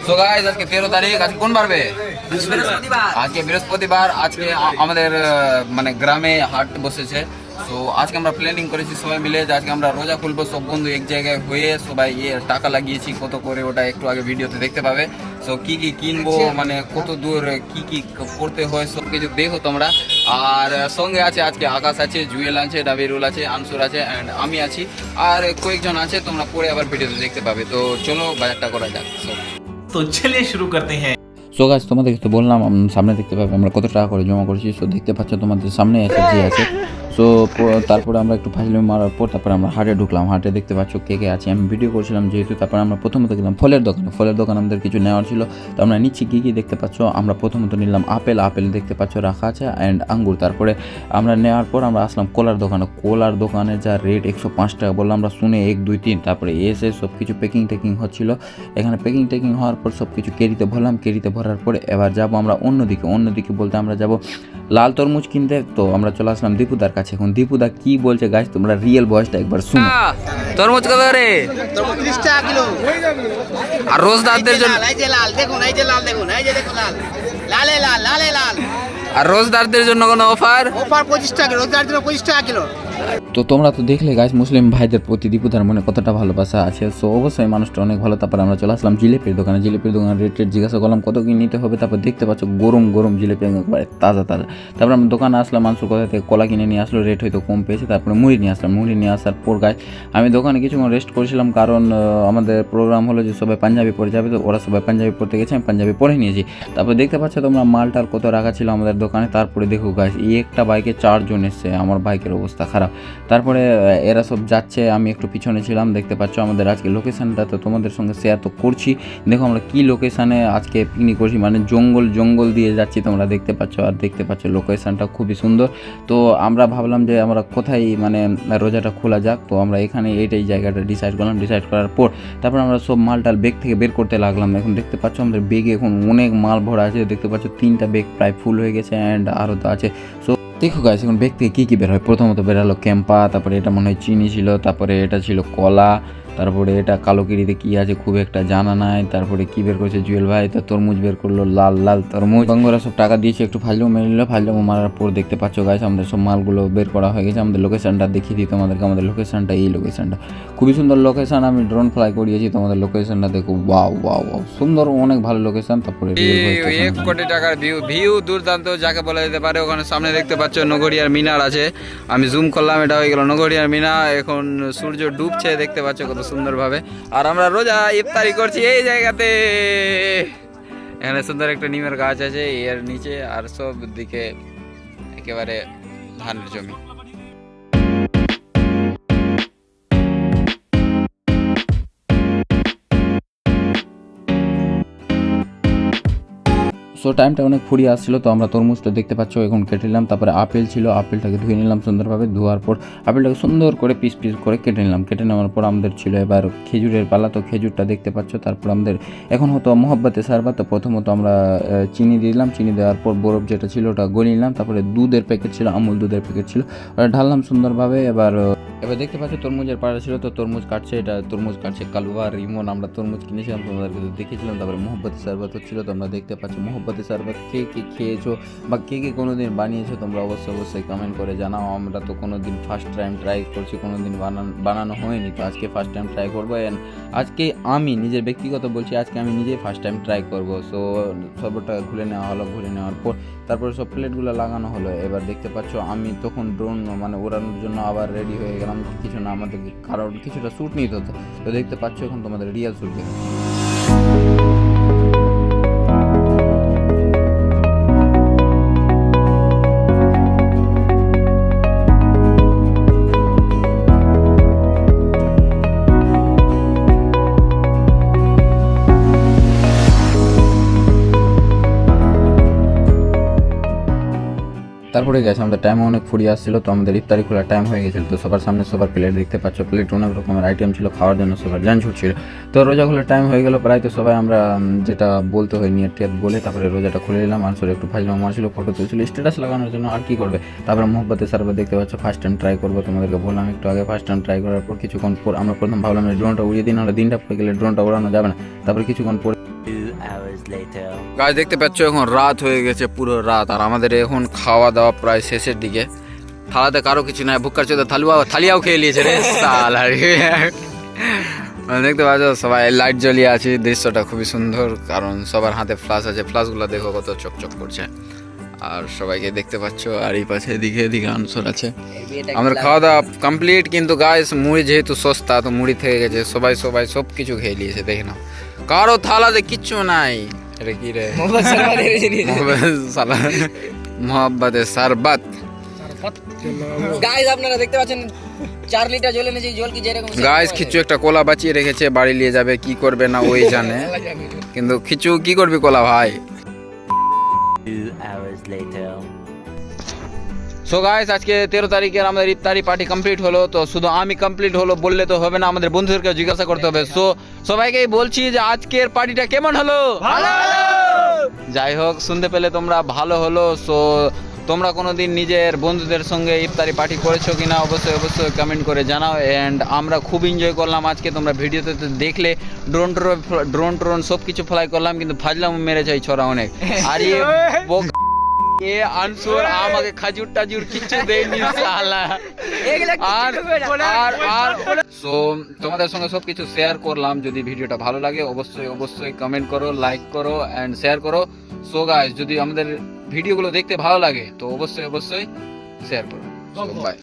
So guys আজকে 13 তারিখ, আজকে কোন বারবে? আজকে বৃহস্পতিবার। আজকে আমাদের মানে গ্রামে হাট বসেছে। তো আজকে আমরা প্ল্যানিং করেছি সবাই মিলে যে আজকে আমরা রোজা খুলবো, সব বন্ধু এক জায়গায় হয়ে সবাই টাকা লাগিয়েছি কত করে, ওটা একটু আগে ভিডিওতে দেখতে পাবে। সো কি কি কিনবো, মানে কত দূর কি কি করতে হয় সব কিছু দেখো তোমরা। আর সঙ্গে আছে আজকে আকাশ আছে, জুয়েল আছে, ডাবিরুল আছে, আনসুর আছে, অ্যান্ড আমি আছি, আর কয়েকজন আছে, তোমরা পরে আবার ভিডিওতে দেখতে পাবে। তো চলো বাজারটা করা যাক। তো চলিয়ে শুরু করতে হ্যাঁ। সো গাইস, তোমাদেরকে তো বললাম সামনে দেখতে পাবে আমরা কত টাকা করে জমা করেছি। সো দেখতে পাচ্ছ তোমাদের সামনে আছে যে আছে। সো তারপরে আমরা একটু ফাইজলামি মারার পর তারপরে আমরা হাটে ঢুকলাম। হাটে দেখতে পাচ্ছ কে কে আছে, আমি ভিডিও করছিলাম যেহেতু। তারপরে আমরা প্রথমত গেলাম ফলের দোকান আমাদের কিছু নেওয়ার ছিল। তো আমরা নিচ্ছি কী কী দেখতে পাচ্ছ। আমরা প্রথমত নিলাম আপেল দেখতে পাচ্ছ রাখা আছে, অ্যান্ড আঙ্গুর। তারপরে আমরা নেওয়ার পর আমরা আসলাম কলার দোকানে যা রেট 105 টাকা বললাম আমরা, শুনে 1 2 3। তারপরে এসে সব কিছু টেকিং হচ্ছিল। এখানে টেকিং হওয়ার পর সব কিছু কেরিতে ভরার পরে এবার যাবো আমরা অন্যদিকে বলতে আমরা যাব লাল তরমুজ কিনতে। তো আমরা চলে আসলাম দীপুদার কাছে। এখন দীপুদা কি বলছে গাইস, তোমরা রিয়েল ভয়েসটা একবার শুনো। তরমুজ কত রে? 30 টাকা কিলো। আর রোজদারদের জন্য এই যে লাল দেখুন, এই যে লাল দেখুন, এই যে দেখুন লাল, লালে লাল। আর রোজদারদের জন্য কোনো অফার? অফার 25 টাকা, রোজদার জন্য 25 টাকা কিলো। তো তোমরা তো দেখলে গাইস মুসলিম ভাইদের প্রতি দীপুদার মনে কতটা ভালোবাসা আছে। সো অবশ্যই মানুষটা অনেক ভালো। তারপরে আমরা চলে আসলাম জিলেপির দোকানে রেট জিজ্ঞাসা করলাম কত কি নিতে হবে। তারপর দেখতে পাচ্ছ গরম জিলেপি একবারে তাজা। তারপরে আমরা দোকানে আসলাম, মাংসর কথা থেকে কলা কিনে নিয়ে আসলো, রেট হয়তো কম পেয়েছে। তারপরে মুড়ি নিয়ে আসার পর গাইস আমি দোকানে কিছুক্ষণ রেস্ট করেছিলাম, কারণ আমাদের প্রোগ্রাম হলো যে সবাই পাঞ্জাবি পরে যাবে। তো ওরা সবাই পাঞ্জাবি পরতে গেছে, আমি পাঞ্জাবি পরে নিয়েছি। তারপর দেখতে পাচ্ছ তোমরা মালটার কত রাখা ছিল আমাদের দোকানে। তারপরে দেখো গাইস একটা বাইকে 4 জন এসছে, আমার বাইকের অবস্থা খারাপ। তারপরে এরা সব যাচ্ছে, আমি একটু পিছনে ছিলাম। দেখতে পাচ্ছ আমাদের আজকে লোকেশানটা তো তোমাদের সঙ্গে শেয়ার তো করছি। দেখো আমরা কি লোকেশানে আজকে পিকনিক করছি, মানে জঙ্গল দিয়ে যাচ্ছি তোমরা দেখতে পাচ্ছ। আর দেখতে পাচ্ছ লোকেশানটা খুবই সুন্দর। তো আমরা ভাবলাম যে আমরা কোথায় মানে রোজাটা খোলা যাক। তো আমরা এখানে এইটাই জায়গাটা ডিসাইড করার পর তারপর আমরা সব মালটাল বেগ থেকে বের করতে লাগলাম। এখন দেখতে পাচ্ছ আমাদের বেগে এখন অনেক মাল ভরা আছে। দেখতে পাচ্ছ 3টা বেগ প্রায় ফুল হয়ে গেছে, অ্যান্ড আরও তো আছে। সো দেখো গাইস এখন বেগ থেকে কী বের হয়। প্রথমত বেরোলো ক্যাম্পা, তারপরে এটা মনে হয় চিনি ছিল, তারপরে এটা ছিল কলা, তারপরে এটা কালো কিরিতে কী আছে খুব একটা জানা নাই। তারপরে কী বের করেছে জুয়েল ভাই, তো তরমুজ বের করলো, লাল তরমুজ। বঙ্গরা সব টাকা দিয়েছে, একটু ফাইজলামো মেরে নিল। ফাইজলামো মারার পর দেখতে পাচ্ছ গাইস আমাদের সব মালগুলো বের করা হয়ে গেছে। আমাদের লোকেশানটা দেখিয়ে দিই তোমাদেরকে। আমাদের লোকেশানটা এই লোকেশানটা খুবই সুন্দর লোকেশান। আমি ড্রোন ফ্লাই করিয়েছি, তোমাদের লোকেশানটা দেখো। ওয়াও সুন্দর, অনেক ভালো লোকেশান। তারপরে 1 কোটি টাকার ভিউ দুর্দান্ত যাকে বলা যেতে পারে। ওখানে সামনে দেখতে পাচ্ছ নগরিয়ার মিনার আছে। আমি জুম করলাম, এটা হয়ে গেল নগরিয়ার মিনার। এখন সূর্য ডুবছে, দেখতে পাচ্ছ কত সুন্দরভাবে। আর আমরা রোজা ইফতারি করছি এই জায়গাতে। এখানে সুন্দর একটা নিমের গাছ আছে এর নিচে, আর সব দিকে একেবারে ধানের জমি। সো টাইমটা অনেক ফুরিয়ে আসছিলো। তো আমরা তরমুজটা দেখতে পাচ্ছ এখন কেটে নিলাম। তারপরে আপেল ছিল, আপেলটাকে ধুয়ে নিলাম সুন্দরভাবে। ধোয়ার পর আপেলটাকে সুন্দর করে পিস করে কেটে নিলাম। কেটে নেওয়ার পর আমাদের ছিল এবার খেজুরের পালা। তো খেজুরটা দেখতে পাচ্ছ। তারপর আমাদের এখন হতো মহব্বতে সারবাত। তো প্রথমত আমরা চিনি দিলাম, চিনি দেওয়ার পর বরফ যেটা ছিল ওটা গলিয়ে নিলাম। তারপরে দুধের প্যাকেট ছিল, আমুল দুধের প্যাকেট ছিল, ওটা ঢাললাম সুন্দরভাবে। এবার দেখতে পাচ্ছ তরমুজের পাড়া ছিল। তো তরমুজ কাটছে, এটা তরমুজ কাটছে কালুয়া রিমন। আমরা তরমুজ কিনেছিলাম, তোমাদেরকে দেখেছিলাম। তারপরে মহব্বতে সারবাত হচ্ছিল। তোমরা দেখতে পাচ্ছ মহব্বতে সারবাত কে খেয়েছো বা কে কোনোদিন বানিয়েছো তোমরা অবশ্যই কমেন্ট করে জানাও। আমরা তো কোনোদিন ফার্স্ট টাইম ট্রাই করছি, কোনোদিন বানানো হয়নি। তো আজকে ফার্স্ট টাইম ট্রাই করবো। অ্যান্ড আজকে আমি নিজের ব্যক্তিগত বলছি, আজকে আমি নিজেই ফার্স্ট টাইম ট্রাই করবো। সো সবটা ঘুরে নেওয়া হলো, ঘুরে নেওয়ার পর তারপরে সব প্লেটগুলো লাগানো হলো। এবার দেখতে পাচ্ছ আমি তখন ড্রোন মানে ওড়ানোর জন্য আবার রেডি হয়ে গেলাম। কিছু না, আমাদের কারণ কিছুটা শ্যুট নিতে হতো। তো দেখতে পাচ্ছ এখন তোমাদের রিয়েল শ্যুট দেখো। তারপরে গেছে আমাদের টাইম অনেক ফুরিয়ে আসছিল। তো আমাদের ইফতারি খোলার টাইম হয়ে গেছিলো। তো সবার সামনে সবার প্লেট দেখতে পাচ্ছ, প্লেট অনেক রকমের আইটেম ছিল খাওয়ার জন্য, সবার জান ছুটছিল। তো রোজা খোলার টাইম হয়ে গেল প্রায়। তো সবাই আমরা যেটা বলতে হয় নিয়ে টেট বলে তারপরে রোজাটা খুলে নিলাম। আনসার একটু ফাইজলামো মারছিল, ফটো তুলছিল স্ট্যাটাস লাগানোর জন্য, আর কি করবে। তারপরে মহব্বতে সারবাত দেখতে পাচ্ছ ফার্স্ট টাইম ট্রাই করবো। তোমাদেরকে বললাম একটু আগে ফার্স্ট টাইম ট্রাই করার পর কিছুক্ষণ পর আমরা প্রথম ভাবলাম ড্রোনটা উড়িয়ে দিন, ড্রোনটা পড়ে গেলে ড্রোনটা ওড়ানো যাবে না। তারপরে কিছুক্ষণ পরে hours later. গাছ দেখতে পাচ্ছ এখন রাত হয়ে গেছে, পুরো রাত, আর আমাদের এখন খাওয়া দাওয়া প্রায় শেষের দিকে। থালাতে কারো কিছু নাই, ভুক্কার চোদ্দ থালিয়াও খেয়ে নিয়েছে রে সাল। আর দেখতে পাচ্ছ সবাই লাইট জ্বলিয়ে আছে, দৃশ্যটা খুবই সুন্দর, কারণ সবার হাতে ফ্ল্যাশ আছে, ফ্ল্যাশগুলো দেখো কত চকচক করছে। আর সবাইকে দেখতে পাচ্ছ, আর এই পাশে এদিকে আনসর আছে। আমাদের খাওয়া দাওয়া কমপ্লিট, কিন্তু গাইস মুড়ি যেহেতু সস্তা, তো মুড়ি থেকে গেছে, সবাই সব কিছু খেয়ে নিয়েছে। দেখে নাও, কারো থালাতে কিচ্ছু নাই। এটা কি রে? মোহাম্মদের শরবত। গাইস আপনারা দেখতে পাচ্ছেন 4 লিটার জল এনেছি, জল কি যেরকম গাইস কিছু একটা কলা বাঁচিয়ে রেখেছে, বাড়ি নিয়ে যাবে, কি করবে না ওই জানে। কিন্তু কিছু কি করবি কলা ভাই। 2 hours later. সো গাইস আজকে 13 তারিখের আমাদের ইফতারি পার্টি কমপ্লিট হলো। তো শুধু আমি কমপ্লিট হলো বললে তো হবে না, আমাদের বন্ধুদেরকে জিজ্ঞাসা করতে হবে। সো সবাইকেই বলছি যে আজকের পার্টিটা কেমন হলো? যাই হোক, শুনতে পেলে তোমরা ভালো হলো। সো তোমরা কোনোদিন নিজের বন্ধুদের সঙ্গে ইফতারি পার্টি করেছো কিনা অবশ্যই কমেন্ট করে জানাও। এন্ড আমরা খুব এনজয় করলাম আজকে, তোমরা ভিডিওতে তো দেখলে ড্রোন সব কিছু ফ্লাই করলাম, কিন্তু ফাজলাম মেরেছে এই ছড়া অনেক। আর এ আনসুর আমাকে খাজুর টাজুর কিছু দেয়নি শালা। আর সো তোমাদের সঙ্গে সবকিছু শেয়ার করলাম। যদি ভিডিওটা ভালো লাগে অবশ্যই কমেন্ট করো, লাইক করো এন্ড শেয়ার করো। সো গাইস যদি আমাদের ভিডিওগুলো দেখতে ভালো লাগে তো অবশ্যই শেয়ার করো। বাই।